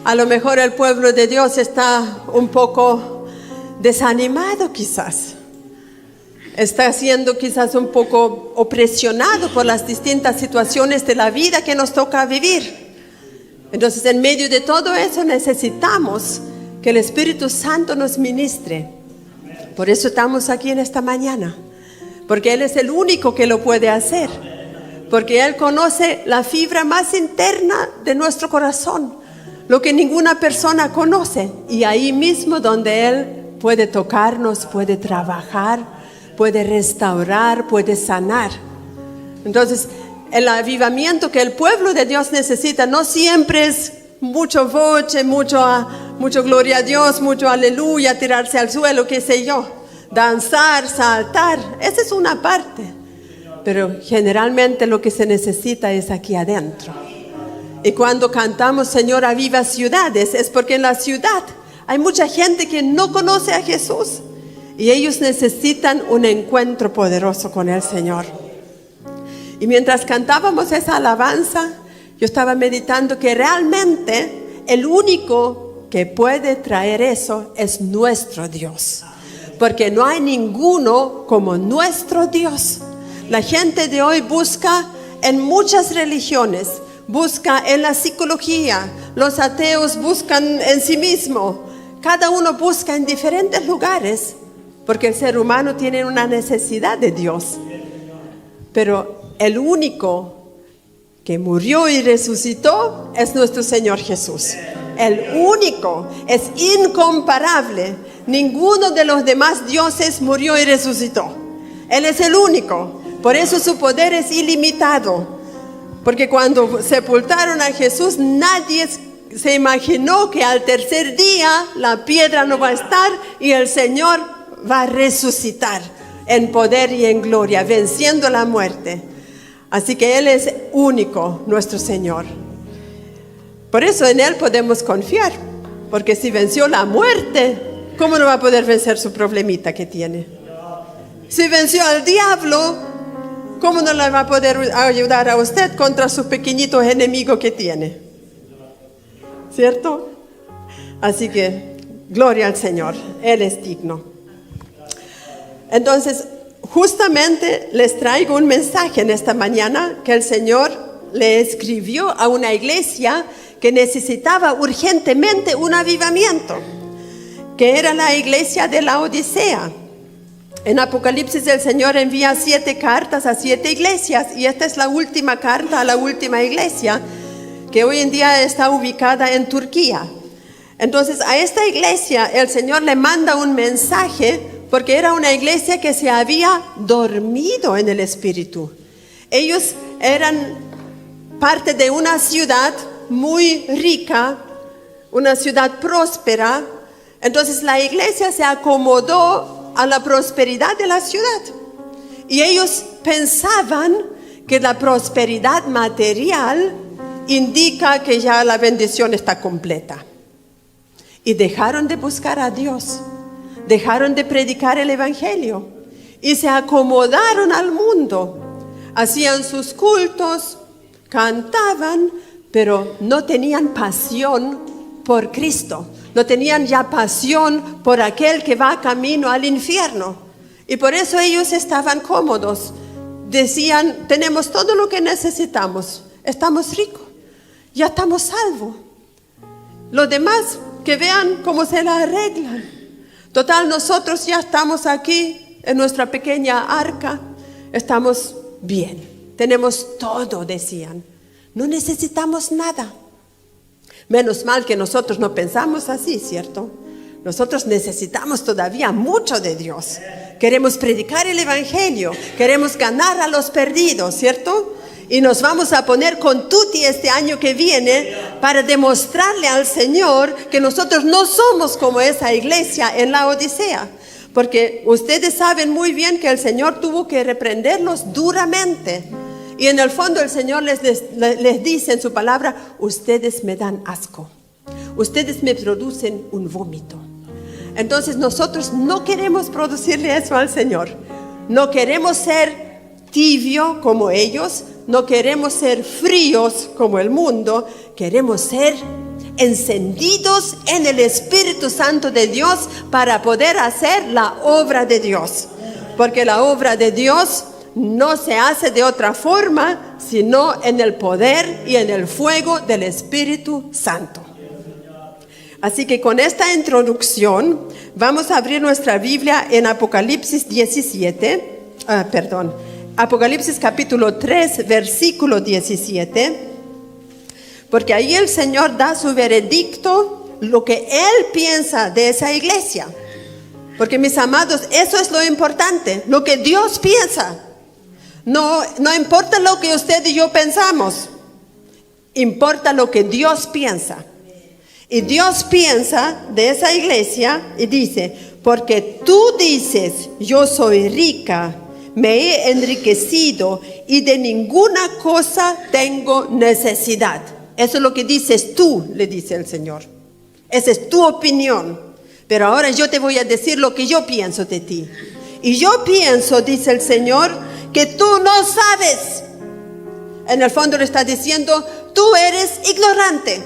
A lo mejor el pueblo de Dios está un poco desanimado quizás. Está siendo quizás un poco opresionado por las distintas situaciones de la vida que nos toca vivir. Entonces, en medio de todo eso necesitamos que el Espíritu Santo nos ministre. Por eso estamos aquí en esta mañana. Porque Él es el único que lo puede hacer. Porque Él conoce la fibra más interna de nuestro corazón. Lo que ninguna persona conoce. Y ahí mismo donde Él puede tocarnos, puede trabajar, puede restaurar, puede sanar. Entonces, el avivamiento que el pueblo de Dios necesita no siempre es mucho voce, mucho gloria a Dios, mucho aleluya, tirarse al suelo, qué sé yo, danzar, saltar. Esa es una parte. Pero generalmente lo que se necesita es aquí adentro. Y cuando cantamos Señor aviva ciudades, es porque en la ciudad hay mucha gente que no conoce a Jesús. Y ellos necesitan un encuentro poderoso con el Señor. Y mientras cantábamos esa alabanza, yo estaba meditando que realmente el único que puede traer eso es nuestro Dios. Porque no hay ninguno como nuestro Dios. La gente de hoy busca en muchas religiones, busca en la psicología, los ateos buscan en sí mismo. Cada uno busca en diferentes lugares, porque el ser humano tiene una necesidad de Dios. Pero el único que murió y resucitó es nuestro Señor Jesús. El único, es incomparable. Ninguno de los demás dioses murió y resucitó. Él es el único. Por eso su poder es ilimitado. Porque cuando sepultaron a Jesús, nadie se imaginó que al tercer día la piedra no va a estar y el Señor va a resucitar en poder y en gloria, venciendo la muerte. Así que Él es único, nuestro Señor. Por eso en Él podemos confiar, porque si venció la muerte, ¿cómo no va a poder vencer su problemita que tiene? Si venció al diablo, ¿cómo no le va a poder ayudar a usted contra su pequeñito enemigo que tiene? ¿Cierto? Así que, gloria al Señor, Él es digno. Entonces, justamente les traigo un mensaje en esta mañana que el Señor le escribió a una iglesia que necesitaba urgentemente un avivamiento, que era la iglesia de la Odisea. En Apocalipsis el Señor envía 7 cartas a 7 iglesias y esta es la última carta a la última iglesia que hoy en día está ubicada en Turquía. Entonces a esta iglesia el Señor le manda un mensaje porque era una iglesia que se había dormido en el espíritu. Ellos eran parte de una ciudad muy rica, una ciudad próspera. Entonces la iglesia se acomodó a la prosperidad de la ciudad. Y ellos pensaban que la prosperidad material indica que ya la bendición está completa. Y dejaron de buscar a Dios. Dejaron de predicar el evangelio. Y se acomodaron al mundo. Hacían sus cultos, cantaban, pero no tenían pasión por Cristo. No tenían ya pasión por aquel que va camino al infierno. Y por eso ellos estaban cómodos. Decían, tenemos todo lo que necesitamos. Estamos ricos. Ya estamos salvos. Los demás que vean cómo se la arreglan. Total, nosotros ya estamos aquí en nuestra pequeña arca. Estamos bien. Tenemos todo, decían. No necesitamos nada. Menos mal que nosotros no pensamos así, ¿cierto? Nosotros necesitamos todavía mucho de Dios. Queremos predicar el evangelio, queremos ganar a los perdidos, ¿cierto? Y nos vamos a poner con tutti este año que viene para demostrarle al Señor que nosotros no somos como esa iglesia en la Odisea. Porque ustedes saben muy bien que el Señor tuvo que reprenderlos duramente. Y en el fondo el Señor les dice en su palabra, ustedes me dan asco, ustedes me producen un vómito. Entonces nosotros no queremos producirle eso al Señor. No queremos ser tibio como ellos, no queremos ser fríos como el mundo, queremos ser encendidos en el Espíritu Santo de Dios para poder hacer la obra de Dios. Porque la obra de Dios no se hace de otra forma, sino en el poder y en el fuego del Espíritu Santo. Así que con esta introducción vamos a abrir nuestra Biblia en Apocalipsis 17, Apocalipsis capítulo 3, versículo 17, porque ahí el Señor da su veredicto, lo que Él piensa de esa iglesia. Porque mis amados, eso es lo importante, lo que Dios piensa. No importa lo que usted y yo pensamos, importa lo que Dios piensa. Y Dios piensa de esa iglesia y dice, porque tú dices, yo soy rica, me he enriquecido y de ninguna cosa tengo necesidad. Eso es lo que dices tú, le dice el Señor. Esa es tu opinión. Pero ahora yo te voy a decir lo que yo pienso de ti. Y yo pienso, dice el Señor, que tú no sabes. En el fondo le está diciendo, tú eres ignorante.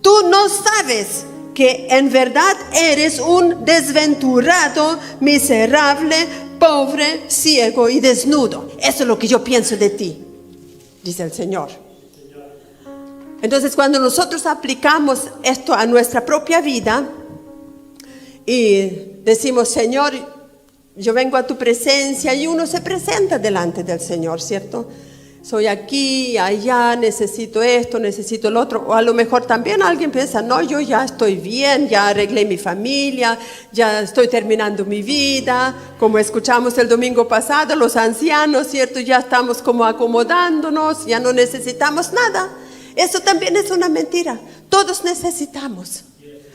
Tú no sabes que en verdad eres un desventurado, miserable, pobre, ciego y desnudo. Eso es lo que yo pienso de ti, dice el Señor. Entonces, cuando nosotros aplicamos esto a nuestra propia vida y decimos, Señor, yo vengo a tu presencia, y uno se presenta delante del Señor, ¿cierto? Soy aquí, allá, necesito esto, necesito el otro. O a lo mejor también alguien piensa, no, yo ya estoy bien, ya arreglé mi familia, ya estoy terminando mi vida. Como escuchamos el domingo pasado, los ancianos, ¿cierto? Ya estamos como acomodándonos, ya no necesitamos nada. Eso también es una mentira. Todos necesitamos.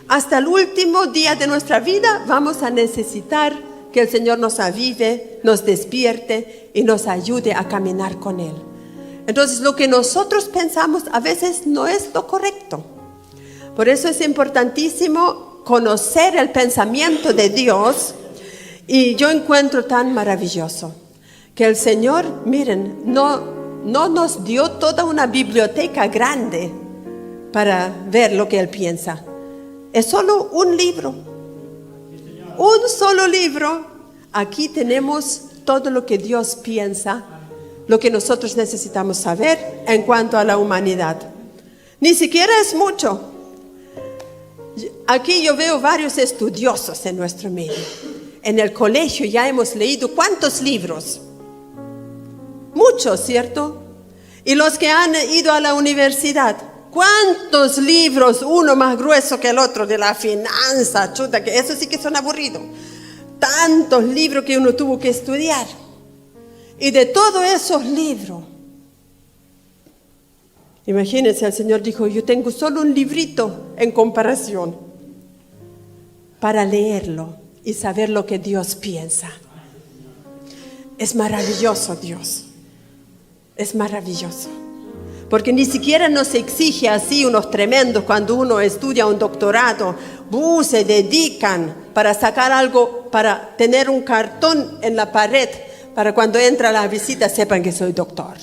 Hasta el último día de nuestra vida vamos a necesitar que el Señor nos avive, nos despierte y nos ayude a caminar con Él. Entonces, lo que nosotros pensamos a veces no es lo correcto. Por eso es importantísimo conocer el pensamiento de Dios. Y yo encuentro tan maravilloso que el Señor, miren, no nos dio toda una biblioteca grande para ver lo que Él piensa. Es solo un libro. Un solo libro. Aquí tenemos todo lo que Dios piensa, lo que nosotros necesitamos saber en cuanto a la humanidad. Ni siquiera es mucho. Aquí yo veo varios estudiosos en nuestro medio. En el colegio ya hemos leído ¿cuántos libros? Muchos, ¿cierto? Y los que han ido a la universidad, ¿cuántos libros? Uno más grueso que el otro, de la finanza, chuta, que eso sí que son aburridos. Tantos libros que uno tuvo que estudiar. Y de todos esos libros, imagínense, el Señor dijo, yo tengo solo un librito en comparación para leerlo y saber lo que Dios piensa. Es maravilloso Dios, es maravilloso. Porque ni siquiera nos exige así unos tremendos cuando uno estudia un doctorado, se dedican para sacar algo, para tener un cartón en la pared, para cuando entra la visita sepan que soy doctor.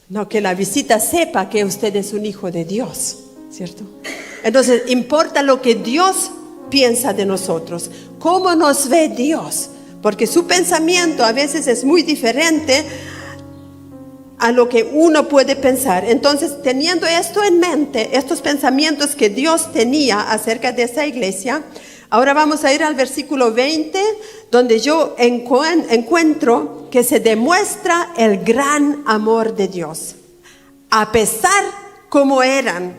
No, que la visita sepa que usted es un hijo de Dios, ¿cierto? Entonces, importa lo que Dios piensa de nosotros, cómo nos ve Dios, porque su pensamiento a veces es muy diferente a lo que uno puede pensar. Entonces, teniendo esto en mente, estos pensamientos que Dios tenía acerca de esa iglesia, ahora vamos a ir al versículo 20, donde yo encuentro que se demuestra el gran amor de Dios. A pesar como eran,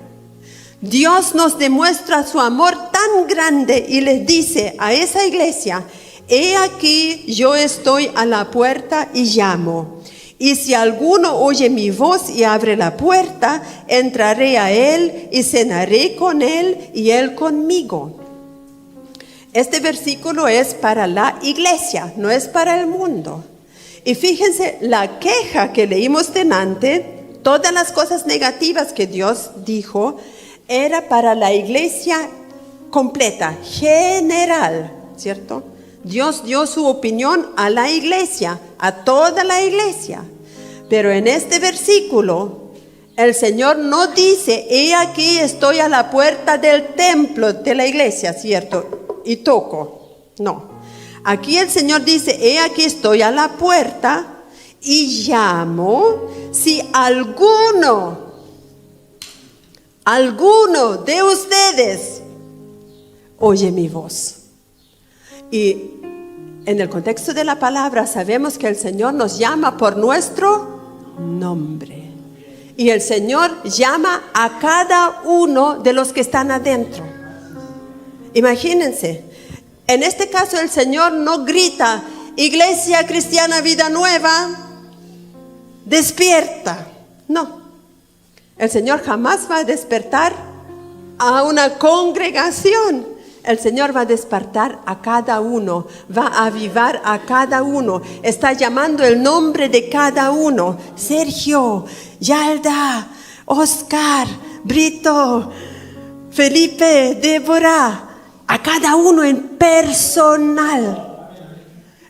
Dios nos demuestra su amor tan grande y les dice a esa iglesia, he aquí yo estoy a la puerta y llamo. Y si alguno oye mi voz y abre la puerta, entraré a él y cenaré con él y él conmigo. Este versículo es para la iglesia, no es para el mundo. Y fíjense, la queja que leímos delante, todas las cosas negativas que Dios dijo, era para la iglesia completa, general, ¿cierto? Dios dio su opinión a la iglesia, a toda la iglesia. Pero en este versículo, El Señor no dice, he aquí estoy a la puerta del templo de la iglesia, ¿cierto? Y toco. No. Aquí el Señor dice, he aquí estoy a la puerta y llamo si alguno de ustedes oye mi voz. Y en el contexto de la palabra sabemos que el Señor nos llama por nuestro nombre. Y el Señor llama a cada uno de los que están adentro. Imagínense, en este caso el Señor no grita, Iglesia Cristiana Vida Nueva, despierta. No, el Señor jamás va a despertar a una congregación. El Señor va a despertar a cada uno, va a avivar a cada uno. Está llamando el nombre de cada uno. Sergio, Yalda, Oscar, Brito, Felipe, Débora, a cada uno en personal.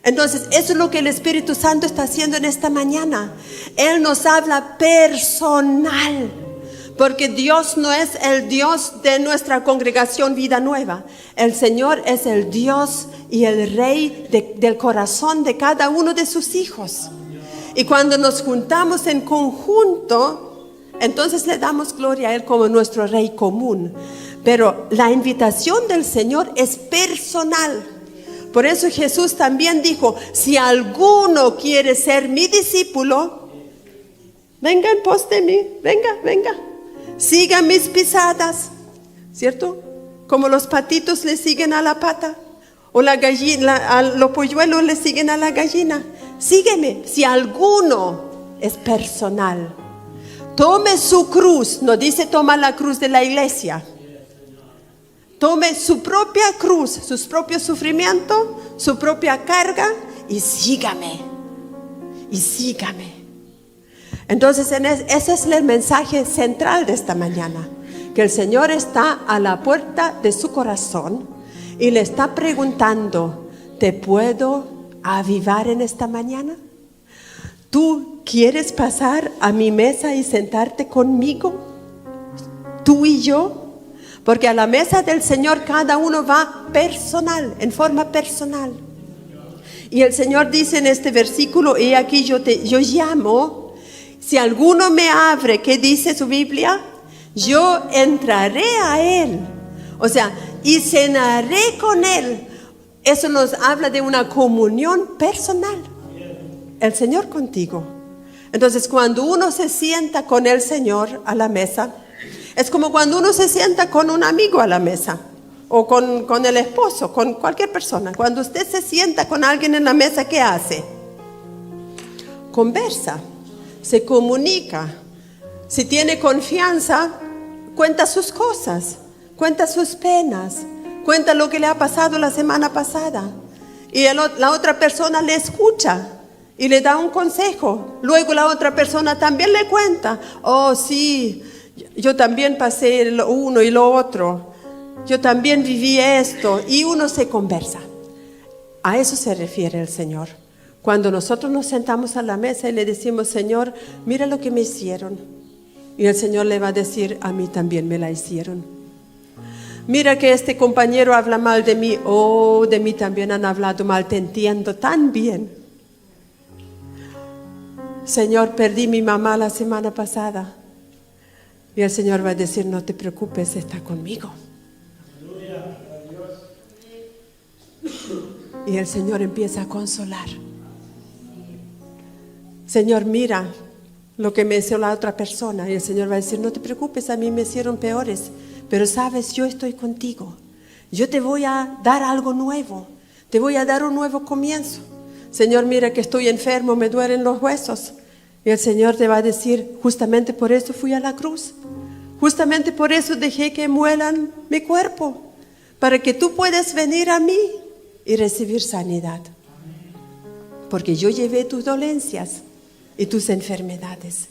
Entonces, eso es lo que el Espíritu Santo está haciendo en esta mañana. Él nos habla personal. Porque Dios no es el Dios de nuestra congregación Vida Nueva. El Señor es el Dios y el Rey del corazón de cada uno de sus hijos. Y cuando nos juntamos en conjunto, entonces le damos gloria a Él como nuestro Rey común. Pero la invitación del Señor es personal. Por eso Jesús también dijo, si alguno quiere ser mi discípulo, venga en pos de mí, venga. Sigan mis pisadas, ¿cierto? Como los patitos le siguen a la pata, o la gallina, los polluelos le siguen a la gallina. Sígueme. Si alguno es personal, tome su cruz. No dice toma la cruz de la iglesia. Tome su propia cruz, sus propios sufrimientos, su propia carga y sígame. Y sígame. Entonces ese es el mensaje central de esta mañana, que el Señor está a la puerta de su corazón y le está preguntando, ¿te puedo avivar en esta mañana? ¿Tú quieres pasar a mi mesa y sentarte conmigo? ¿Tú y yo? Porque a la mesa del Señor cada uno va personal, en forma personal. Y el Señor dice en este versículo, y aquí yo llamo. Si alguno me abre, ¿qué dice su Biblia? Yo entraré a él. O sea, y cenaré con él. Eso nos habla de una comunión personal. El Señor contigo. Entonces, cuando uno se sienta con el Señor a la mesa, es como cuando uno se sienta con un amigo a la mesa. O con el esposo, con cualquier persona. Cuando usted se sienta con alguien en la mesa, ¿qué hace? Conversa. Se comunica. Si tiene confianza, cuenta sus cosas, cuenta sus penas, cuenta lo que le ha pasado la semana pasada. Y la otra persona le escucha y le da un consejo. Luego la otra persona también le cuenta. Oh, sí, yo también pasé lo uno y lo otro. Yo también viví esto. Y uno se conversa. A eso se refiere el Señor. Cuando nosotros nos sentamos a la mesa y le decimos, Señor, mira lo que me hicieron. Y el Señor le va a decir, a mí también me la hicieron. Mira que este compañero habla mal de mí. Oh, de mí también han hablado mal, te entiendo tan bien. Señor, perdí mi mamá la semana pasada. Y el Señor va a decir, no te preocupes, está conmigo. Y el Señor empieza a consolar. Señor, mira lo que me hizo la otra persona. Y el Señor va a decir, no te preocupes, a mí me hicieron peores. Pero sabes, yo estoy contigo. Yo te voy a dar algo nuevo. Te voy a dar un nuevo comienzo. Señor, mira que estoy enfermo, me duelen los huesos. Y el Señor te va a decir, justamente por eso fui a la cruz. Justamente por eso dejé que muelan mi cuerpo. Para que tú puedas venir a mí y recibir sanidad. Porque yo llevé tus dolencias y tus enfermedades.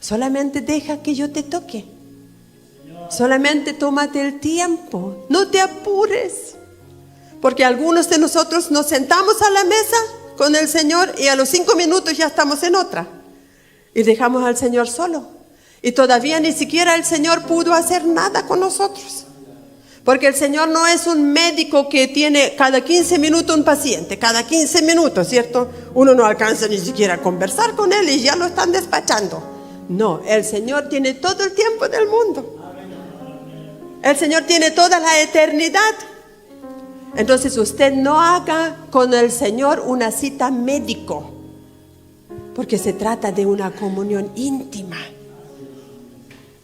Solamente deja que yo te toque. Solamente tómate el tiempo. No te apures. Porque algunos de nosotros nos sentamos a la mesa con el Señor y a los 5 minutos ya estamos en otra. Y dejamos al Señor solo. Y todavía ni siquiera el Señor pudo hacer nada con nosotros. Porque el Señor no es un médico que tiene cada 15 minutos un paciente, cada 15 minutos, ¿cierto? Uno no alcanza ni siquiera a conversar con Él y ya lo están despachando. No, el Señor tiene todo el tiempo del mundo. El Señor tiene toda la eternidad. Entonces usted no haga con el Señor una cita médico, porque se trata de una comunión íntima.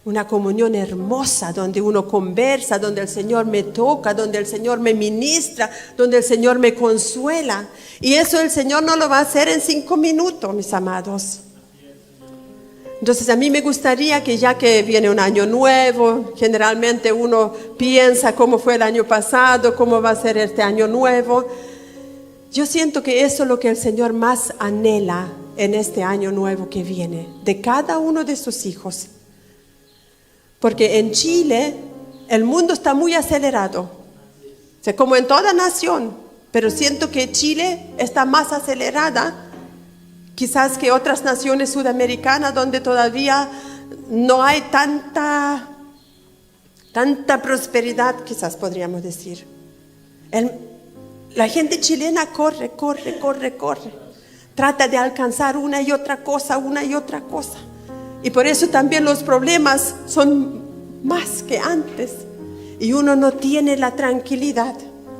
Una comunión hermosa donde uno conversa, donde el Señor me toca, donde el Señor me ministra, donde el Señor me consuela. Y eso el Señor no lo va a hacer en 5 minutos, mis amados. Entonces a mí me gustaría que ya que viene un año nuevo, generalmente uno piensa cómo fue el año pasado, cómo va a ser este año nuevo. Yo siento que eso es lo que el Señor más anhela en este año nuevo que viene, de cada uno de sus hijos. Porque en Chile el mundo está muy acelerado, o sea, como en toda nación, pero siento que Chile está más acelerada quizás que otras naciones sudamericanas donde todavía no hay tanta prosperidad, quizás podríamos decir. La gente chilena corre, trata de alcanzar una y otra cosa. Y por eso también los problemas son más que antes. Y uno no tiene la tranquilidad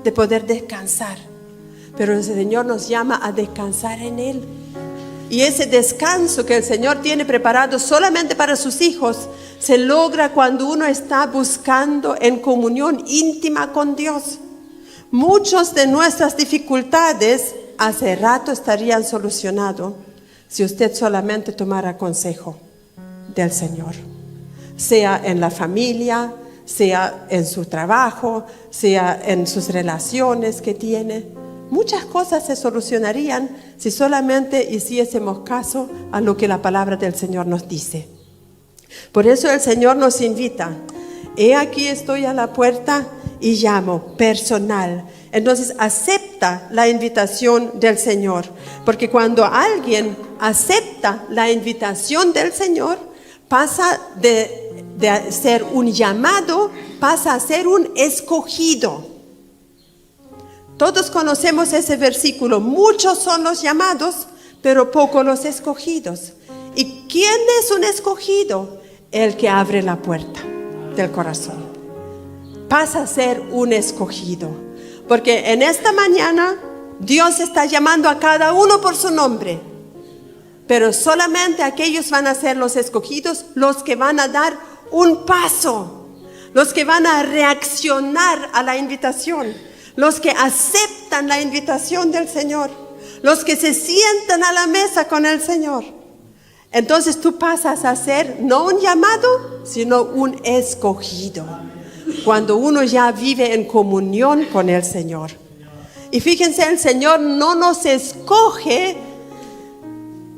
de poder descansar. Pero el Señor nos llama a descansar en Él. Y ese descanso que el Señor tiene preparado solamente para sus hijos se logra cuando uno está buscando en comunión íntima con Dios. Muchas de nuestras dificultades hace rato estarían solucionadas si usted solamente tomara consejo del Señor, sea en la familia, sea en su trabajo, sea en sus relaciones que tiene. Muchas cosas se solucionarían si solamente hiciésemos caso a lo que la palabra del Señor nos dice. Por eso el Señor nos invita: he aquí estoy a la puerta y llamo, personal. Entonces acepta la invitación del Señor, porque cuando alguien acepta la invitación del Señor, pasa de ser un llamado, pasa a ser un escogido. Todos conocemos ese versículo: muchos son los llamados, pero pocos los escogidos. ¿Y quién es un escogido? El que abre la puerta del corazón. Pasa a ser un escogido. Porque en esta mañana Dios está llamando a cada uno por su nombre. Pero solamente aquellos van a ser los escogidos, los que van a dar un paso, los que van a reaccionar a la invitación, los que aceptan la invitación del Señor, los que se sientan a la mesa con el Señor. Entonces tú pasas a ser no un llamado, sino un escogido, cuando uno ya vive en comunión con el Señor. Y fíjense, el Señor no nos escoge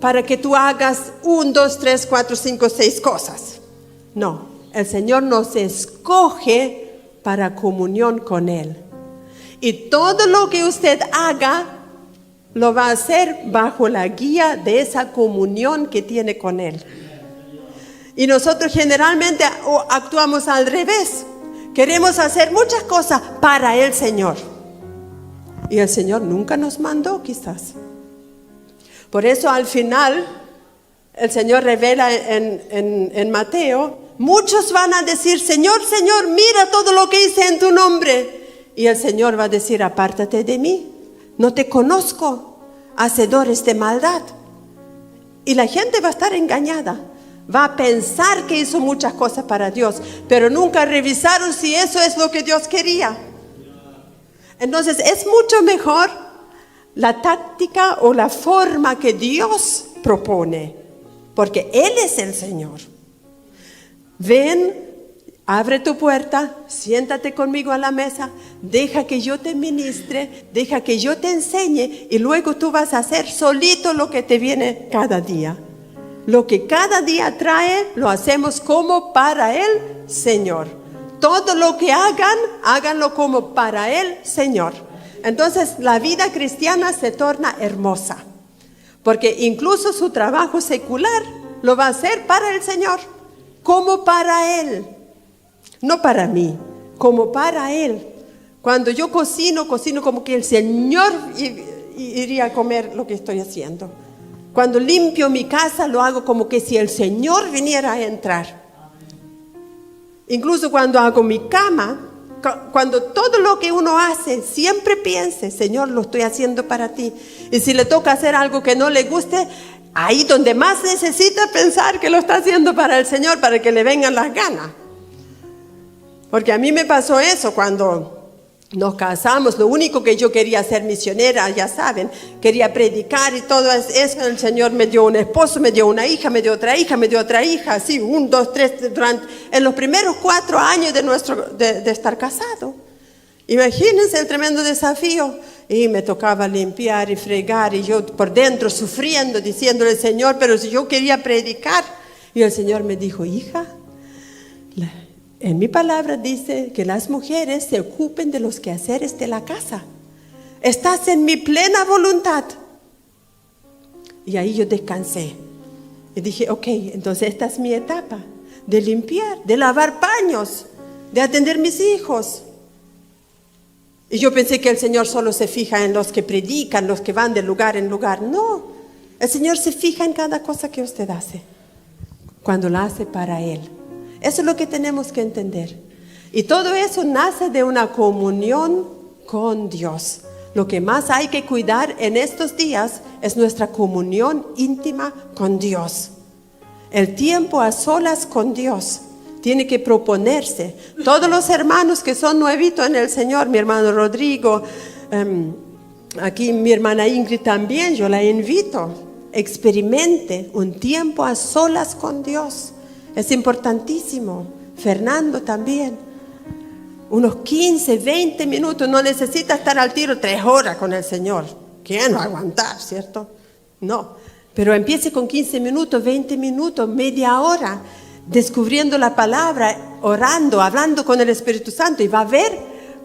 para que tú hagas 1, 2, 3, 4, 5, 6 cosas. No, el Señor nos escoge para comunión con Él. Y todo lo que usted haga, lo va a hacer bajo la guía de esa comunión que tiene con Él. Y nosotros generalmente actuamos al revés. Queremos hacer muchas cosas para el Señor. Y el Señor nunca nos mandó, quizás. Por eso al final, el Señor revela en Mateo: muchos van a decir, Señor, Señor, mira todo lo que hice en tu nombre. Y el Señor va a decir: apártate de mí, no te conozco, hacedores de maldad. Y la gente va a estar engañada. Va a pensar que hizo muchas cosas para Dios, pero nunca revisaron si eso es lo que Dios quería. Entonces es mucho mejor la táctica o la forma que Dios propone, porque Él es el Señor. Ven, abre tu puerta, siéntate conmigo a la mesa, deja que yo te ministre, deja que yo te enseñe, y luego tú vas a hacer solito lo que te viene cada día. Lo que cada día trae, lo hacemos como para el Señor. Todo lo que hagan, háganlo como para el Señor. Entonces la vida cristiana se torna hermosa, porque incluso su trabajo secular lo va a hacer para el Señor. como para Él, no para mí, como para Él. Cuando yo cocino como que el Señor iría a comer lo que estoy haciendo. Cuando limpio mi casa, lo hago como que si el Señor viniera a entrar. Incluso cuando hago mi cama, cuando todo lo que uno hace, siempre piense, Señor, lo estoy haciendo para ti. Y si le toca hacer algo que no le guste, ahí donde más necesita pensar que lo está haciendo para el Señor, para que le vengan las ganas. Porque a mí me pasó eso cuando nos casamos. Lo único que yo quería ser misionera, ya saben, quería predicar y todo eso. El Señor me dio un esposo, me dio una hija, me dio otra hija, me dio otra hija, así, 1, 2, 3, en los primeros 4 años de estar casado. Imagínense el tremendo desafío. Y me tocaba limpiar y fregar, y yo por dentro sufriendo, diciéndole, Señor, pero si yo quería predicar. Y el Señor me dijo, hija, en mi palabra dice que las mujeres se ocupen de los quehaceres de la casa. Estás en mi plena voluntad. Y ahí yo descansé. Y dije, ok, entonces esta es mi etapa de limpiar, de lavar paños, de atender mis hijos. Y yo pensé que el Señor solo se fija en los que predican, los que van de lugar en lugar. No, el Señor se fija en cada cosa que usted hace, cuando la hace para Él. Eso es lo que tenemos que entender. Y todo eso nace de una comunión con Dios. Lo que más hay que cuidar en estos días es nuestra comunión íntima con Dios. El tiempo a solas con Dios tiene que proponerse. Todos los hermanos que son nuevitos en el Señor, mi hermano Rodrigo, aquí mi hermana Ingrid también, yo la invito, experimente un tiempo a solas con Dios. Es importantísimo. Fernando también. Unos 15, 20 minutos. No necesita estar al tiro 3 horas con el Señor. ¿Quién va a aguantar, cierto? No. Pero empiece con 15 minutos, 20 minutos, media hora, descubriendo la palabra, orando, hablando con el Espíritu Santo, y va a ver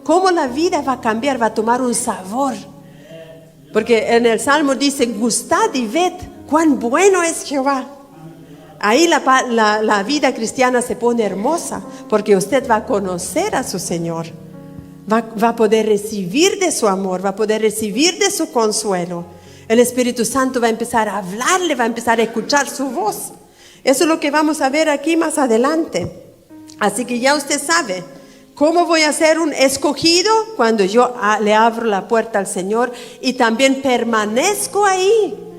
cómo la vida va a cambiar, va a tomar un sabor. Porque en el Salmo dice, gustad y ved cuán bueno es Jehová. Ahí la vida cristiana se pone hermosa, porque usted va a conocer a su Señor, va a poder recibir de su amor, va a poder recibir de su consuelo. El Espíritu Santo va a empezar a hablarle, va a empezar a escuchar su voz. Eso es lo que vamos a ver aquí más adelante. Así que ya usted sabe cómo voy a ser un escogido cuando yo le abro la puerta al Señor y también permanezco ahí.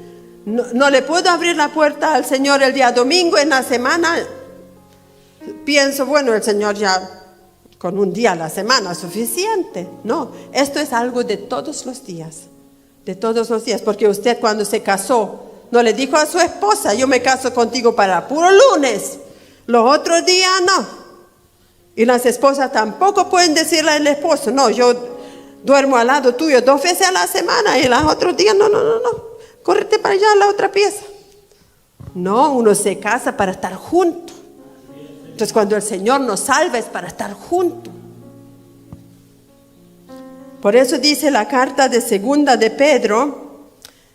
No le puedo abrir la puerta al Señor el día domingo, en la semana. Pienso, bueno, el Señor ya con un día a la semana es suficiente. No, esto es algo de todos los días. De todos los días. Porque usted cuando se casó, no le dijo a su esposa, yo me caso contigo para puro lunes. Los otros días no. Y las esposas tampoco pueden decirle al esposo, no, yo duermo al lado tuyo 2 veces a la semana y los otros días no. Córrete para allá a la otra pieza. No, uno se casa para estar junto. Entonces cuando el Señor nos salva es para estar junto. Por eso dice la carta de 2 de Pedro,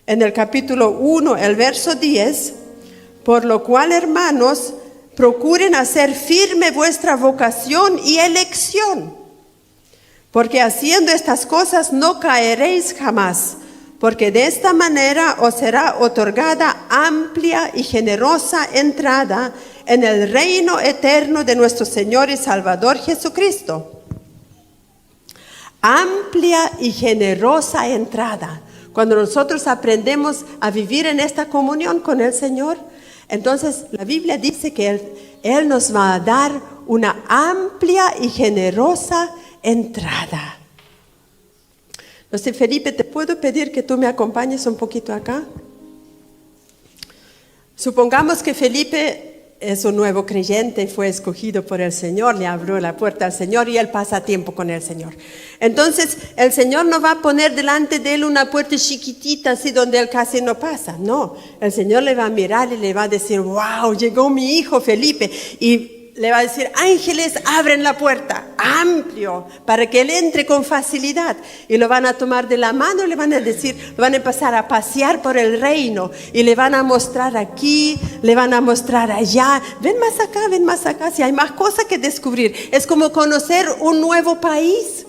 en el capítulo 1, el verso 10, por lo cual, hermanos, procuren hacer firme vuestra vocación y elección, porque haciendo estas cosas no caeréis jamás. Porque de esta manera os será otorgada amplia y generosa entrada en el reino eterno de nuestro Señor y Salvador Jesucristo. Amplia y generosa entrada. Cuando nosotros aprendemos a vivir en esta comunión con el Señor, entonces la Biblia dice que Él nos va a dar una amplia y generosa entrada. No sé, Felipe, ¿te puedo pedir que tú me acompañes un poquito acá? Supongamos que Felipe es un nuevo creyente y fue escogido por el Señor, le abrió la puerta al Señor y él pasa tiempo con el Señor. Entonces, el Señor no va a poner delante de él una puerta chiquitita así donde él casi no pasa. No, el Señor le va a mirar y le va a decir, wow, llegó mi hijo Felipe. Y le va a decir, ángeles, abren la puerta, amplio, para que él entre con facilidad. Y lo van a tomar de la mano y le van a decir, lo van a empezar a pasear por el reino. Y le van a mostrar aquí, le van a mostrar allá. Ven más acá, si hay más cosas que descubrir. Es como conocer un nuevo país.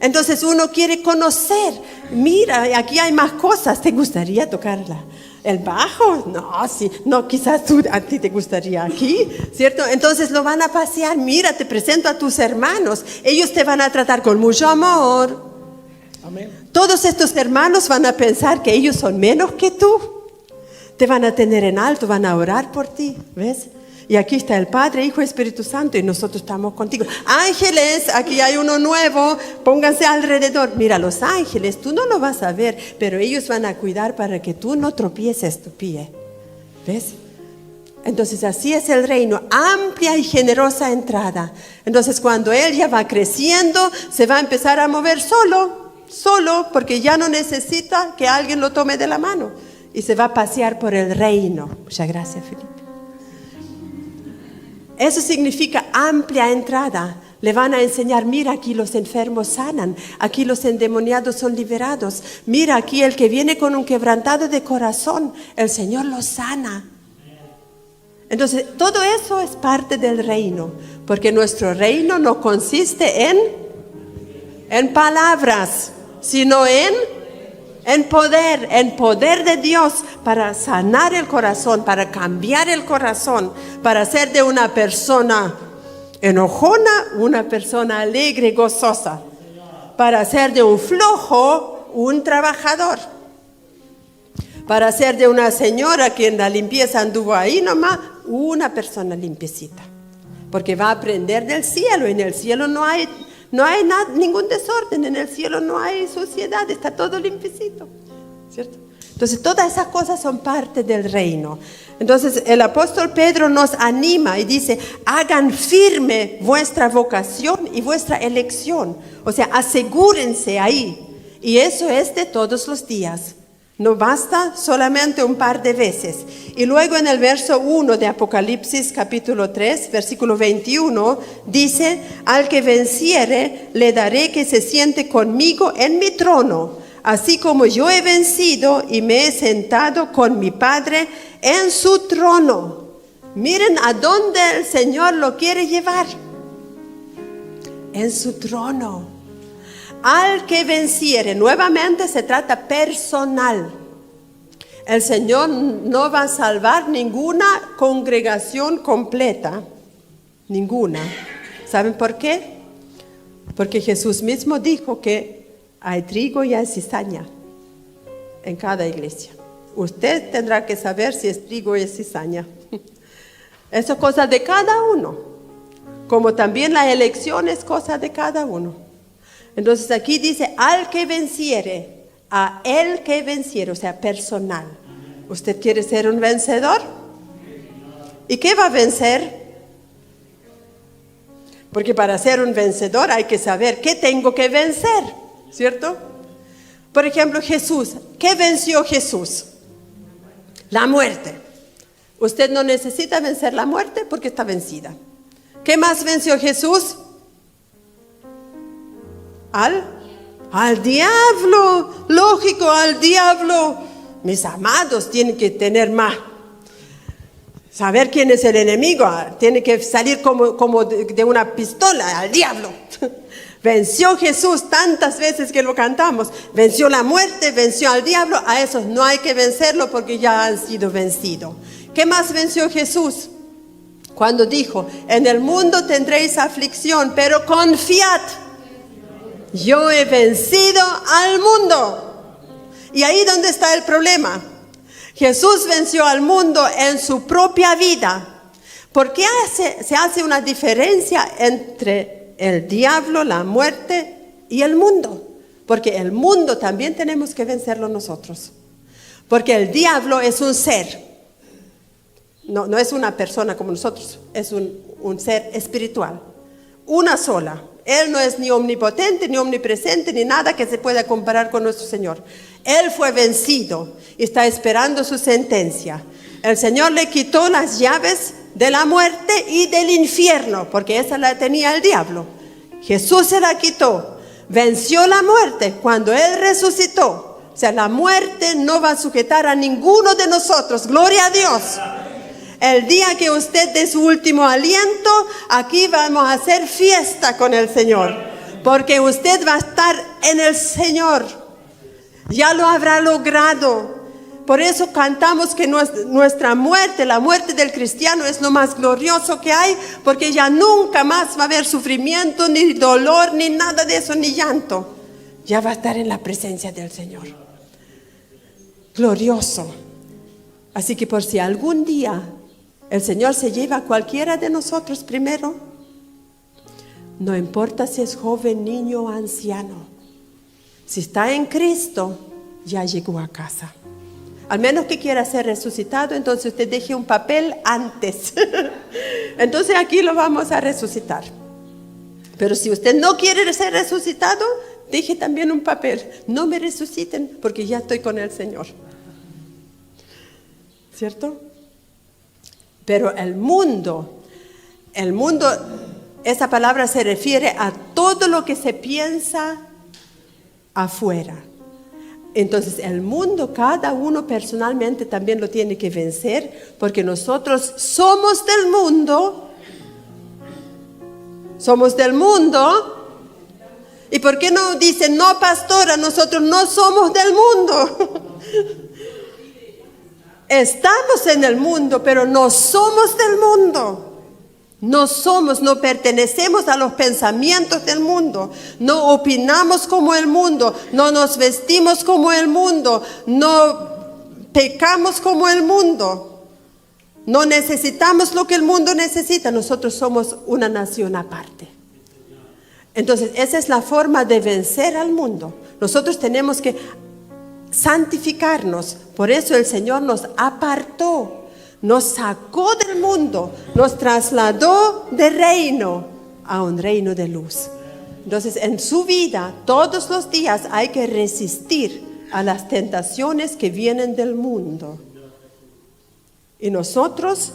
Entonces uno quiere conocer, mira, aquí hay más cosas, ¿te gustaría tocarla? ¿El bajo? No, sí, no, quizás a ti te gustaría aquí, ¿cierto? Entonces lo van a pasear, mira, te presento a tus hermanos, ellos te van a tratar con mucho amor. Amén. Todos estos hermanos van a pensar que ellos son menos que tú, te van a tener en alto, van a orar por ti, ¿ves? Y aquí está el Padre, Hijo y Espíritu Santo y nosotros estamos contigo. Ángeles, aquí hay uno nuevo, pónganse alrededor. Mira, los ángeles, tú no lo vas a ver, pero ellos van a cuidar para que tú no tropieces tu pie. ¿Ves? Entonces así es el reino, amplia y generosa entrada. Entonces cuando él ya va creciendo, se va a empezar a mover solo, porque ya no necesita que alguien lo tome de la mano. Y se va a pasear por el reino. Muchas gracias, Felipe. Eso significa amplia entrada. Le van a enseñar, mira, aquí los enfermos sanan, aquí los endemoniados son liberados. Mira, aquí el que viene con un quebrantado de corazón, el Señor lo sana. Entonces, todo eso es parte del reino, porque nuestro reino no consiste en palabras, sino en poder de Dios para sanar el corazón, para cambiar el corazón, para hacer de una persona enojona una persona alegre, gozosa, para hacer de un flojo un trabajador, para hacer de una señora que en la limpieza anduvo ahí nomás, una persona limpiecita, porque va a aprender del cielo. En el cielo no hay ningún desorden, en el cielo no hay suciedad, está todo limpiecito, ¿cierto? Entonces todas esas cosas son parte del reino. Entonces el apóstol Pedro nos anima y dice, hagan firme vuestra vocación y vuestra elección. O sea, asegúrense ahí. Y eso es de todos los días. No basta solamente un par de veces. Y luego en el verso 1 de Apocalipsis capítulo 3, versículo 21, dice, al que venciere, le daré que se siente conmigo en mi trono, así como yo he vencido y me he sentado con mi Padre en su trono. Miren a dónde el Señor lo quiere llevar. En su trono. Al que venciere, nuevamente se trata personal. El Señor no va a salvar ninguna congregación completa, ninguna. ¿Saben por qué? Porque Jesús mismo dijo que hay trigo y hay cizaña en cada iglesia. Usted tendrá que saber si es trigo o es cizaña. Eso es cosa de cada uno. Como también la elección es cosa de cada uno. Entonces aquí dice, al que venciere, a el que venciere, o sea, personal. ¿Usted quiere ser un vencedor? ¿Y qué va a vencer? Porque para ser un vencedor hay que saber qué tengo que vencer, ¿cierto? Por ejemplo, Jesús, ¿qué venció Jesús? La muerte. Usted no necesita vencer la muerte porque está vencida. ¿Qué más venció Jesús? Al diablo, lógico, al diablo. Mis amados tienen que tener más. Saber quién es el enemigo, tiene que salir como de una pistola, al diablo. Venció Jesús tantas veces que lo cantamos. Venció la muerte, venció al diablo. A esos no hay que vencerlo porque ya han sido vencidos. ¿Qué más venció Jesús? Cuando dijo, en el mundo tendréis aflicción, pero confiad. Yo he vencido al mundo. Y ahí donde está el problema. Jesús venció al mundo en su propia vida. ¿Por qué se hace una diferencia entre el diablo, la muerte y el mundo? Porque el mundo también tenemos que vencerlo nosotros. Porque el diablo es un ser. No es una persona como nosotros. Es un ser espiritual. Una sola. Él no es ni omnipotente, ni omnipresente, ni nada que se pueda comparar con nuestro Señor. Él fue vencido y está esperando su sentencia. El Señor le quitó las llaves de la muerte y del infierno, porque esa la tenía el diablo. Jesús se la quitó, venció la muerte cuando Él resucitó. O sea, la muerte no va a sujetar a ninguno de nosotros. Gloria a Dios. El día que usted dé su último aliento, aquí vamos a hacer fiesta con el Señor, porque usted va a estar en el Señor. Ya lo habrá logrado. Por eso cantamos que nuestra muerte, la muerte del cristiano, es lo más glorioso que hay, porque ya nunca más va a haber sufrimiento, ni dolor, ni nada de eso, ni llanto. Ya va a estar en la presencia del Señor. Glorioso. Así que por si algún día el Señor se lleva a cualquiera de nosotros primero, no importa si es joven, niño o anciano, si está en Cristo, ya llegó a casa. Al menos que quiera ser resucitado, entonces usted deje un papel antes. Entonces aquí lo vamos a resucitar. Pero si usted no quiere ser resucitado, deje también un papel. No me resuciten porque ya estoy con el Señor. ¿Cierto? Pero el mundo, esa palabra se refiere a todo lo que se piensa afuera. Entonces el mundo, cada uno personalmente también lo tiene que vencer, porque nosotros somos del mundo. Somos del mundo. ¿Y por qué no dicen, no, pastora, nosotros no somos del mundo? Estamos en el mundo, pero no somos del mundo. No pertenecemos a los pensamientos del mundo, no opinamos como el mundo, no nos vestimos como el mundo, no pecamos como el mundo, no necesitamos lo que el mundo necesita, nosotros somos una nación aparte. Entonces, esa es la forma de vencer al mundo. Nosotros tenemos que santificarnos, por eso el Señor nos apartó. Nos sacó del mundo, nos trasladó de reino a un reino de luz. Entonces, en su vida, todos los días hay que resistir a las tentaciones que vienen del mundo. Y nosotros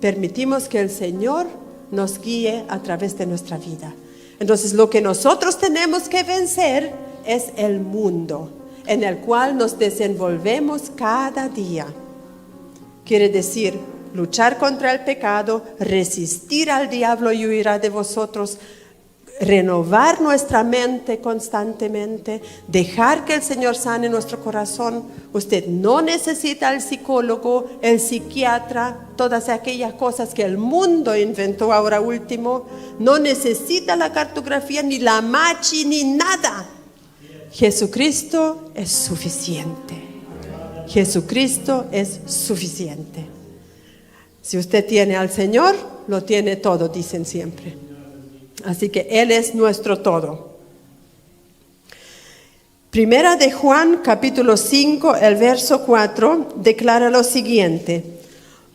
permitimos que el Señor nos guíe a través de nuestra vida. Entonces, lo que nosotros tenemos que vencer es el mundo, en el cual nos desenvolvemos cada día. Quiere decir, luchar contra el pecado, resistir al diablo y huirá de vosotros, renovar nuestra mente constantemente, dejar que el Señor sane nuestro corazón. Usted no necesita al psicólogo, el psiquiatra, todas aquellas cosas que el mundo inventó ahora último. No necesita la cartografía, ni la machi, ni nada. Jesucristo es suficiente. Jesucristo es suficiente. Si usted tiene al Señor, lo tiene todo, dicen siempre. Así que Él es nuestro todo. Primera de Juan, capítulo 5, el verso 4, declara lo siguiente: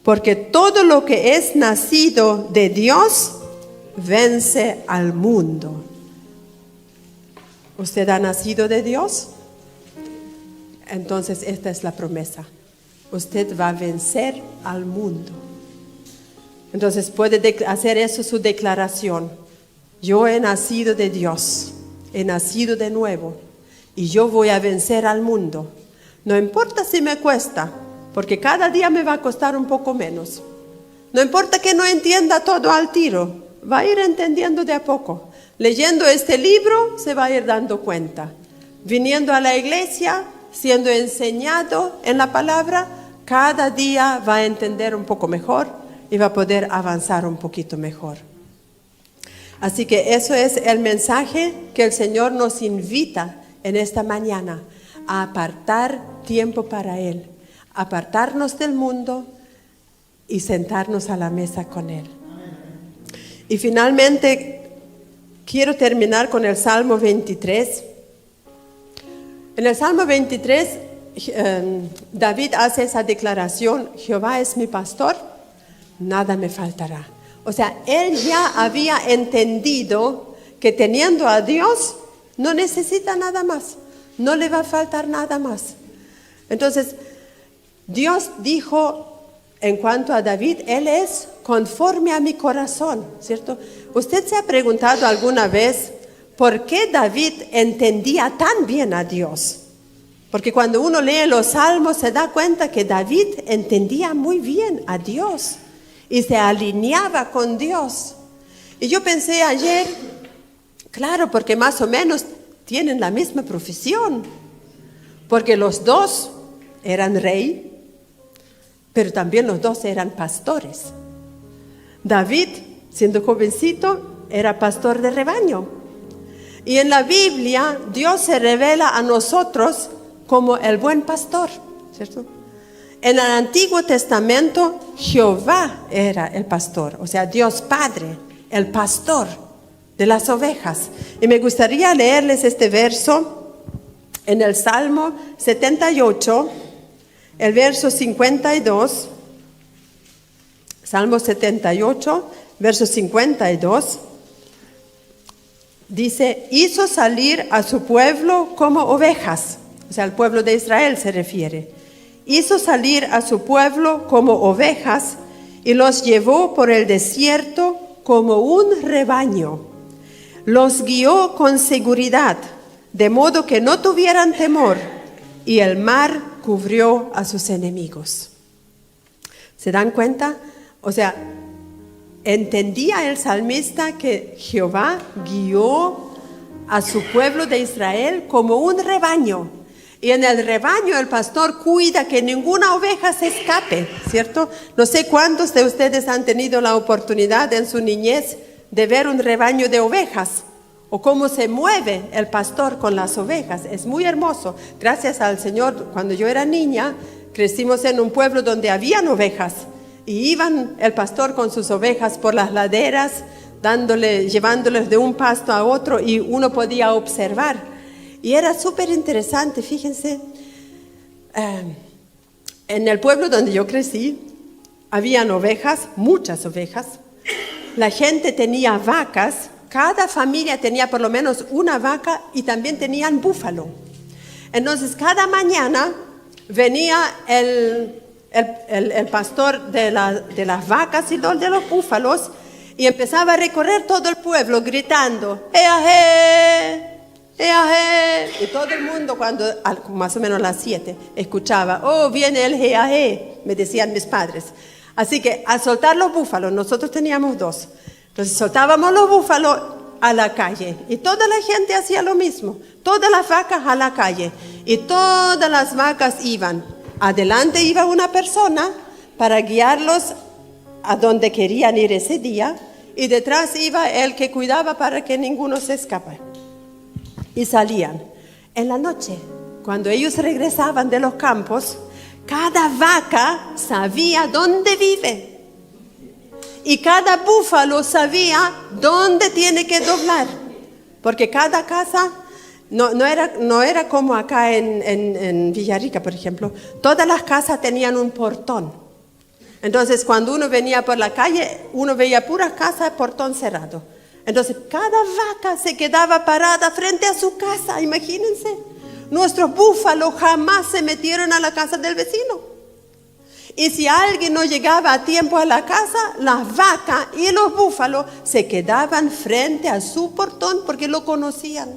porque todo lo que es nacido de Dios vence al mundo. ¿Usted ha nacido de Dios? Entonces esta es la promesa. Usted va a vencer al mundo. Entonces puede hacer eso su declaración. Yo he nacido de Dios, he nacido de nuevo y yo voy a vencer al mundo. No importa si me cuesta, porque cada día me va a costar un poco menos. No importa que no entienda todo al tiro, va a ir entendiendo de a poco. Leyendo este libro se va a ir dando cuenta. Viniendo a la iglesia, siendo enseñado en la palabra, cada día va a entender un poco mejor y va a poder avanzar un poquito mejor. Así que eso es el mensaje que el Señor nos invita en esta mañana, a apartar tiempo para Él, apartarnos del mundo y sentarnos a la mesa con Él. Y finalmente quiero terminar con el Salmo 23. En el Salmo 23, David hace esa declaración: Jehová es mi pastor, nada me faltará. O sea, él ya había entendido que teniendo a Dios no necesita nada más, no le va a faltar nada más. Entonces, Dios dijo en cuanto a David, Él es conforme a mi corazón, ¿cierto? ¿Usted se ha preguntado alguna vez por qué David entendía tan bien a Dios? Porque cuando uno lee los salmos se da cuenta que David entendía muy bien a Dios y se alineaba con Dios. Y yo pensé ayer, claro, porque más o menos tienen la misma profesión, porque los dos eran rey, pero también los dos eran pastores. David, siendo jovencito, era pastor de rebaño. Y en la Biblia, Dios se revela a nosotros como el buen pastor, ¿cierto? En el Antiguo Testamento, Jehová era el pastor, o sea, Dios Padre, el pastor de las ovejas. Y me gustaría leerles este verso en el Salmo 78, el verso 52. Salmo 78, verso 52. Dice, hizo salir a su pueblo como ovejas. O sea, al pueblo de Israel se refiere. Hizo salir a su pueblo como ovejas y los llevó por el desierto como un rebaño. Los guió con seguridad, de modo que no tuvieran temor, y el mar cubrió a sus enemigos. ¿Se dan cuenta? O sea, entendía el salmista que Jehová guió a su pueblo de Israel como un rebaño. Y en el rebaño el pastor cuida que ninguna oveja se escape, ¿cierto? No sé cuántos de ustedes han tenido la oportunidad en su niñez de ver un rebaño de ovejas o cómo se mueve el pastor con las ovejas. Es muy hermoso. Gracias al Señor, cuando yo era niña, crecimos en un pueblo donde habían ovejas y iban el pastor con sus ovejas por las laderas, llevándoles de un pasto a otro y uno podía observar. Y era súper interesante, fíjense, en el pueblo donde yo crecí, habían ovejas, muchas ovejas. La gente tenía vacas, cada familia tenía por lo menos una vaca y también tenían búfalo. Entonces, cada mañana venía el pastor de las vacas y de los búfalos y empezaba a recorrer todo el pueblo gritando, ¡Eaje! Y todo el mundo cuando, más o menos a las 7, escuchaba, oh, viene el Jeaje, me decían mis padres. Así que al soltar los búfalos, nosotros teníamos 2, entonces soltábamos los búfalos a la calle y toda la gente hacía lo mismo, todas las vacas a la calle y todas las vacas iban. Adelante iba una persona para guiarlos a donde querían ir ese día y detrás iba el que cuidaba para que ninguno se escape. Y salían. En la noche, cuando ellos regresaban de los campos, cada vaca sabía dónde vive. Y cada búfalo sabía dónde tiene que doblar. Porque cada casa, no era como acá en Villarrica, por ejemplo. Todas las casas tenían un portón. Entonces, cuando uno venía por la calle, uno veía puras casas, portón cerrado. Entonces, cada vaca se quedaba parada frente a su casa, imagínense. Nuestros búfalos jamás se metieron a la casa del vecino. Y si alguien no llegaba a tiempo a la casa, las vacas y los búfalos se quedaban frente a su portón porque lo conocían.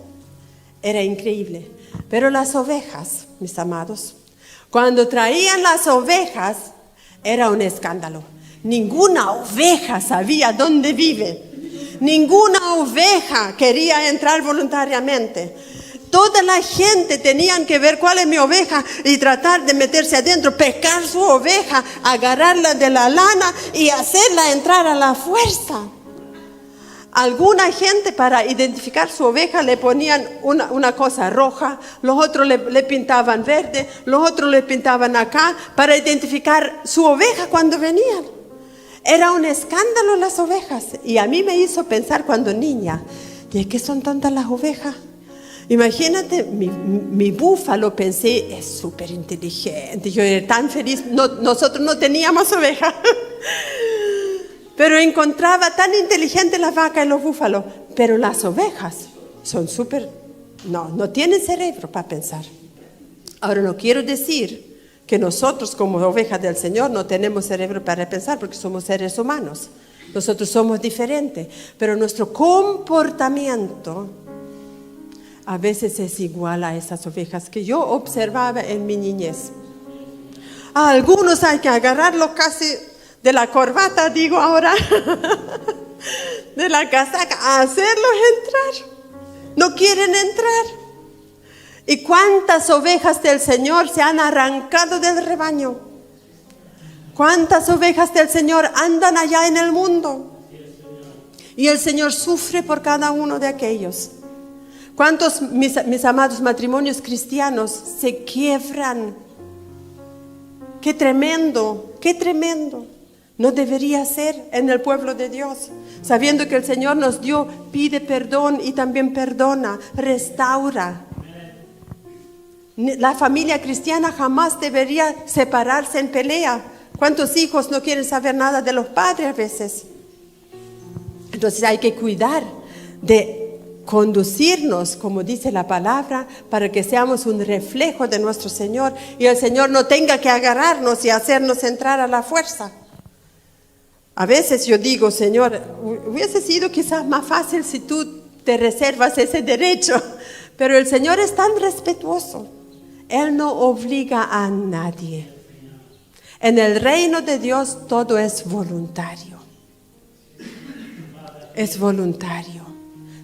Era increíble. Pero las ovejas, mis amados, cuando traían las ovejas, era un escándalo. Ninguna oveja sabía dónde vive. Ninguna oveja quería entrar voluntariamente. Toda la gente tenían que ver cuál es mi oveja y tratar de meterse adentro, pescar su oveja, agarrarla de la lana y hacerla entrar a la fuerza. Alguna gente para identificar su oveja le ponían una cosa roja, los otros le pintaban verde, los otros le pintaban acá para identificar su oveja cuando venían. Era un escándalo las ovejas y a mí me hizo pensar cuando niña, ¿y qué son tantas las ovejas? Imagínate, mi búfalo, pensé, es súper inteligente, yo era tan feliz, nosotros no teníamos ovejas, pero encontraba tan inteligentes las vacas y los búfalos, pero las ovejas son súper, no tienen cerebro para pensar. Ahora no quiero decir que nosotros como ovejas del Señor no tenemos cerebro para pensar porque somos seres humanos. Nosotros somos diferentes, pero nuestro comportamiento a veces es igual a esas ovejas que yo observaba en mi niñez. A algunos hay que agarrarlo casi de la corbata, digo ahora, de la casaca, a hacerlos entrar. No quieren entrar. ¿Y cuántas ovejas del Señor se han arrancado del rebaño? ¿Cuántas ovejas del Señor andan allá en el mundo? Y el Señor sufre por cada uno de aquellos. ¿Cuántos, mis amados matrimonios cristianos, se quiebran? ¡Qué tremendo! ¡Qué tremendo! No debería ser en el pueblo de Dios. Sabiendo que el Señor nos dio, pide perdón y también perdona, restaura. La familia cristiana jamás debería separarse en pelea. ¿Cuántos hijos no quieren saber nada de los padres a veces? Entonces hay que cuidar de conducirnos, como dice la palabra, para que seamos un reflejo de nuestro Señor y el Señor no tenga que agarrarnos y hacernos entrar a la fuerza. A veces yo digo, Señor, hubiese sido quizás más fácil si tú te reservas ese derecho, pero el Señor es tan respetuoso. Él no obliga a nadie. En el reino de Dios todo es voluntario. Es voluntario.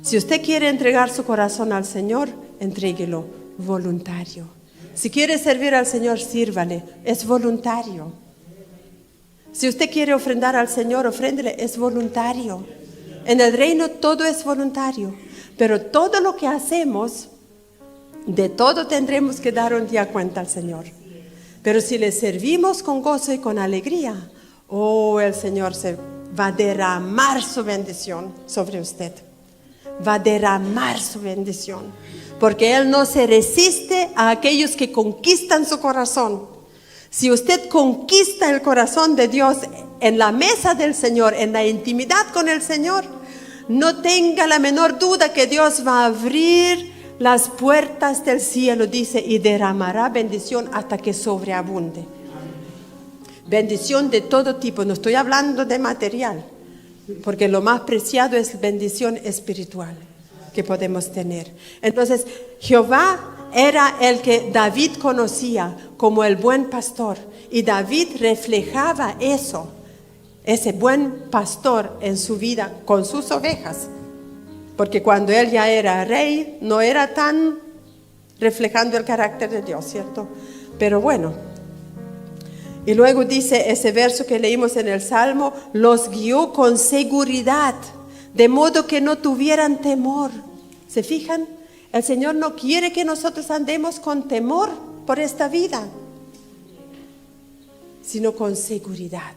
Si usted quiere entregar su corazón al Señor, entréguelo, voluntario. Si quiere servir al Señor, sírvale, es voluntario. Si usted quiere ofrendar al Señor, ofréndele, es voluntario. En el reino todo es voluntario, pero todo lo que hacemos, de todo tendremos que dar un día cuenta al Señor. Pero si le servimos con gozo y con alegría, el Señor se va a derramar su bendición sobre usted. Va a derramar su bendición. Porque Él no se resiste a aquellos que conquistan su corazón. Si usted conquista el corazón de Dios en la mesa del Señor, en la intimidad con el Señor, no tenga la menor duda que Dios va a abrir las puertas del cielo, dice, y derramará bendición hasta que sobreabunde. Bendición de todo tipo, no estoy hablando de material, porque lo más preciado es bendición espiritual que podemos tener. Entonces, Jehová era el que David conocía como el buen pastor, y David reflejaba eso, ese buen pastor en su vida con sus ovejas. Porque cuando él ya era rey, no era tan reflejando el carácter de Dios, ¿cierto? Pero bueno. Y luego dice ese verso que leímos en el Salmo, los guió con seguridad, de modo que no tuvieran temor. ¿Se fijan? El Señor no quiere que nosotros andemos con temor por esta vida, sino con seguridad.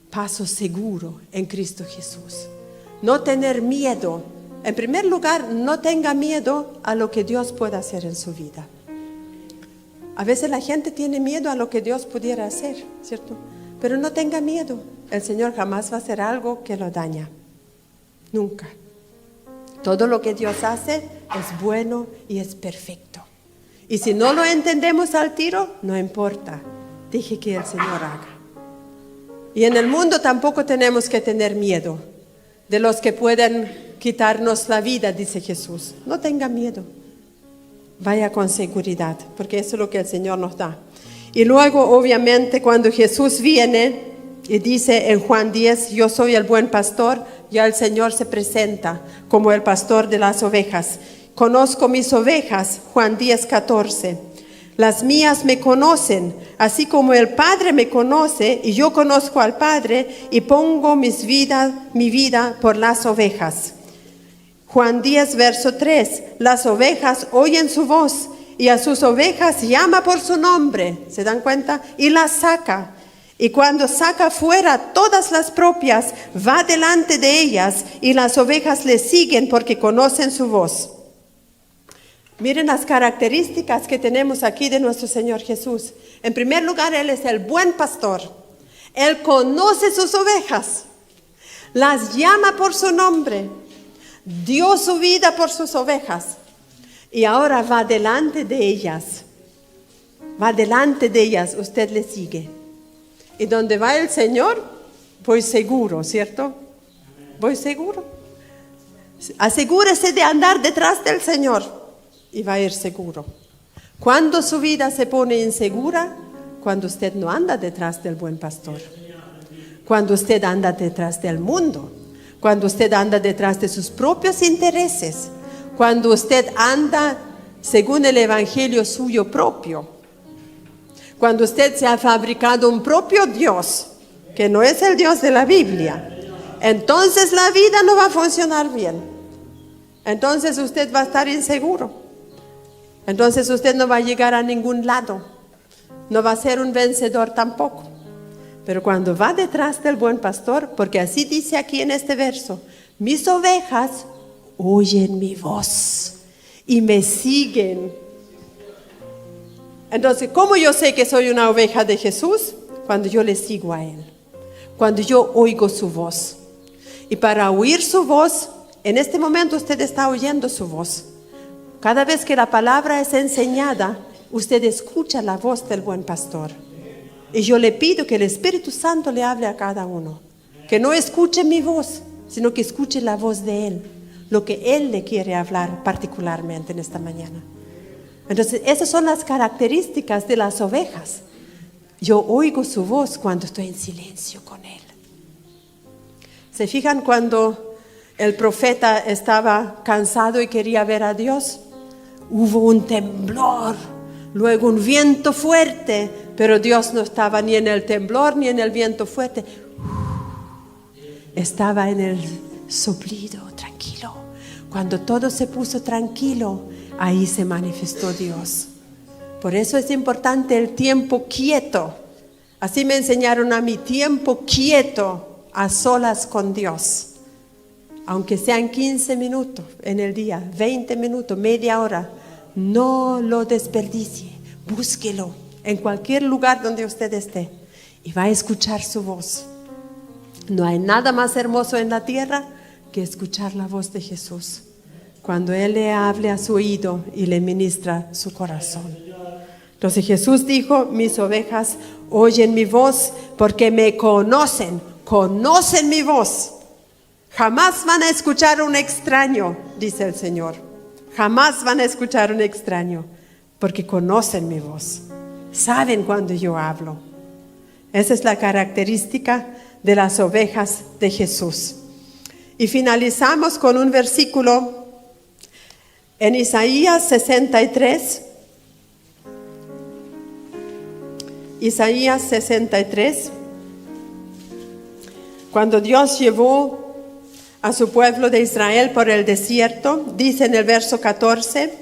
Paso seguro en Cristo Jesús. No tener miedo. En primer lugar, no tenga miedo a lo que Dios pueda hacer en su vida. A veces la gente tiene miedo a lo que Dios pudiera hacer, ¿cierto? Pero no tenga miedo. El Señor jamás va a hacer algo que lo daña. Nunca. Todo lo que Dios hace es bueno y es perfecto. Y si no lo entendemos al tiro, no importa. Deje que el Señor haga. Y en el mundo tampoco tenemos que tener miedo de los que pueden quitarnos la vida, dice Jesús. No tenga miedo. Vaya con seguridad, porque eso es lo que el Señor nos da. Y luego, obviamente, cuando Jesús viene y dice en Juan 10, yo soy el buen pastor, ya el Señor se presenta como el pastor de las ovejas. Conozco mis ovejas, Juan 10, 14. Las mías me conocen, así como el Padre me conoce y yo conozco al Padre y pongo mi vida por las ovejas. Juan 10, verso 3, las ovejas oyen su voz y a sus ovejas llama por su nombre, ¿se dan cuenta? Y las saca. Y cuando saca fuera todas las propias, va delante de ellas y las ovejas le siguen porque conocen su voz. Miren las características que tenemos aquí de nuestro Señor Jesús. En primer lugar, Él es el buen pastor. Él conoce sus ovejas, las llama por su nombre, dio su vida por sus ovejas y ahora va delante de ellas. va delante de ellas, usted le sigue. Y donde va el Señor, voy seguro, ¿cierto? Voy seguro. Asegúrese de andar detrás del Señor y va a ir seguro. Cuando su vida se pone insegura, cuando usted no anda detrás del buen pastor, cuando usted anda detrás del mundo, cuando usted anda detrás de sus propios intereses, cuando usted anda según el evangelio suyo propio, cuando usted se ha fabricado un propio Dios, que no es el Dios de la Biblia, entonces la vida no va a funcionar bien. Entonces usted va a estar inseguro. Entonces usted no va a llegar a ningún lado. No va a ser un vencedor tampoco. Pero cuando va detrás del buen pastor, porque así dice aquí en este verso, mis ovejas oyen mi voz y me siguen. Entonces, ¿cómo yo sé que soy una oveja de Jesús? Cuando yo le sigo a Él, cuando yo oigo su voz. Y para oír su voz, en este momento usted está oyendo su voz. Cada vez que la palabra es enseñada, usted escucha la voz del buen pastor. Y yo le pido que el Espíritu Santo le hable a cada uno. Que no escuche mi voz, sino que escuche la voz de Él. Lo que Él le quiere hablar particularmente en esta mañana. Entonces, esas son las características de las ovejas. Yo oigo su voz cuando estoy en silencio con Él. ¿Se fijan cuando el profeta estaba cansado y quería ver a Dios? Hubo un temblor, luego un viento fuerte, pero Dios no estaba ni en el temblor ni en el viento fuerte. Estaba en el soplido, tranquilo. Cuando todo se puso tranquilo, ahí se manifestó Dios. Por eso es importante el tiempo quieto. Así me enseñaron a mí, tiempo quieto, a solas con Dios. Aunque sean 15 minutos en el día, 20 minutos, media hora, no lo desperdicie. Búsquelo en cualquier lugar donde usted esté y va a escuchar su voz. No hay nada más hermoso en la tierra que escuchar la voz de Jesús. Cuando Él le hable a su oído y le ministra su corazón. Entonces Jesús dijo, mis ovejas oyen mi voz porque me conocen mi voz. Jamás van a escuchar un extraño, dice el Señor. Jamás van a escuchar un extraño porque conocen mi voz. Saben cuando yo hablo. Esa es la característica de las ovejas de Jesús. Y finalizamos con un versículo en Isaías 63. Isaías 63. Cuando Dios llevó a su pueblo de Israel por el desierto, dice en el verso 14,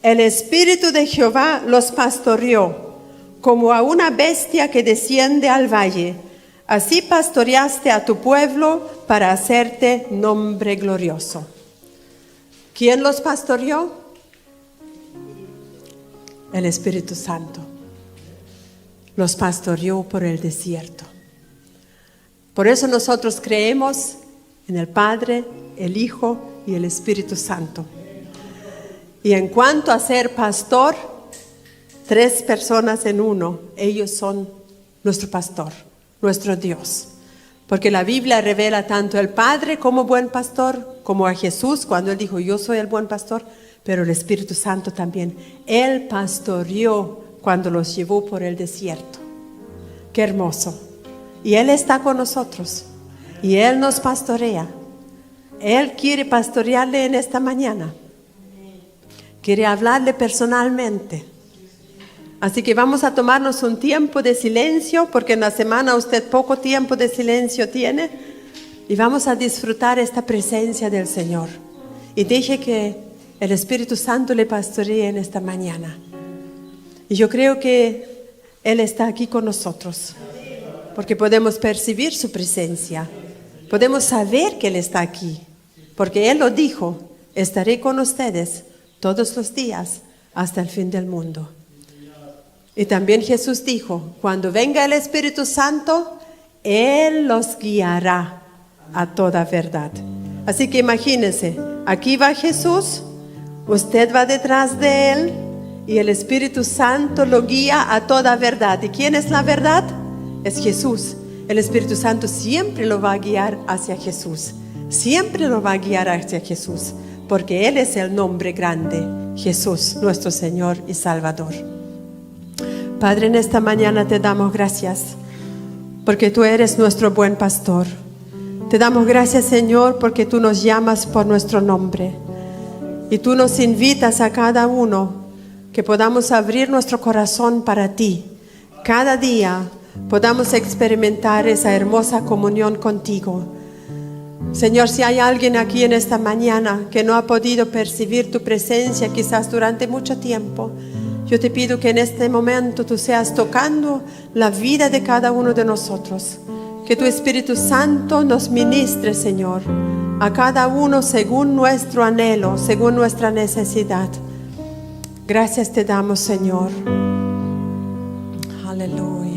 el Espíritu de Jehová los pastoreó como a una bestia que desciende al valle. Así pastoreaste a tu pueblo para hacerte nombre glorioso. ¿Quién los pastoreó? El Espíritu Santo. Los pastoreó por el desierto. Por eso nosotros creemos en el Padre, el Hijo y el Espíritu Santo. Y en cuanto a ser pastor, 3 personas en uno, ellos son nuestro pastor, nuestro Dios. Porque la Biblia revela tanto al Padre como buen pastor, como a Jesús cuando Él dijo, yo soy el buen pastor, pero el Espíritu Santo también. Él pastoreó cuando los llevó por el desierto. Qué hermoso. Y Él está con nosotros. Y Él nos pastorea. Él quiere pastorearle en esta mañana. Quiere hablarle personalmente. Así que vamos a tomarnos un tiempo de silencio, porque en la semana usted poco tiempo de silencio tiene. Y vamos a disfrutar esta presencia del Señor. Y deje que el Espíritu Santo le pastoree en esta mañana. Y yo creo que Él está aquí con nosotros. Porque podemos percibir su presencia. Podemos saber que Él está aquí. Porque Él lo dijo, estaré con ustedes todos los días hasta el fin del mundo. Y también Jesús dijo, cuando venga el Espíritu Santo, Él los guiará a toda verdad. Así que imagínense, aquí va Jesús, usted va detrás de Él y el Espíritu Santo lo guía a toda verdad. ¿Y quién es la verdad? Es Jesús. El Espíritu Santo siempre lo va a guiar hacia Jesús. Siempre lo va a guiar hacia Jesús, porque Él es el nombre grande, Jesús, nuestro Señor y Salvador. Padre, en esta mañana te damos gracias, porque tú eres nuestro buen pastor. Te damos gracias, Señor, porque tú nos llamas por nuestro nombre. Y tú nos invitas a cada uno que podamos abrir nuestro corazón para ti. Cada día podamos experimentar esa hermosa comunión contigo. Señor, si hay alguien aquí en esta mañana que no ha podido percibir tu presencia quizás durante mucho tiempo, yo te pido que en este momento tú seas tocando la vida de cada uno de nosotros. Que tu Espíritu Santo nos ministre, Señor, a cada uno según nuestro anhelo, según nuestra necesidad. Gracias te damos, Señor. Aleluya.